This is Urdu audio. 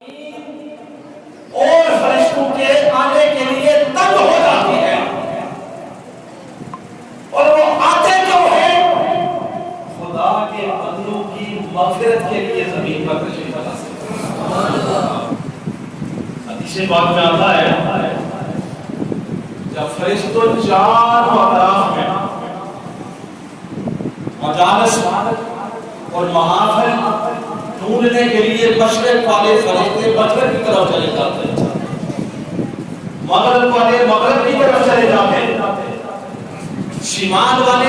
اور فرشتوں کے آنے کے لیے تنگ ہو جاتی ہے، اور وہ آتے کیوں ہیں؟ خدا کے بندوں کی مغفرت کے لیے زمین پر تشریف لا سکتے ہیں۔ حدیث پاک میں آتا ہے جب فرشتوں چاروں اطراف میں مجالس اور محافل ڈھونڈنے کے لیے مشرق والے فرشتے مشرق کی طرف چلے جاتے ہیں، مغرب والے مغرب کی طرف چلے جاتے ہیں، شمال والے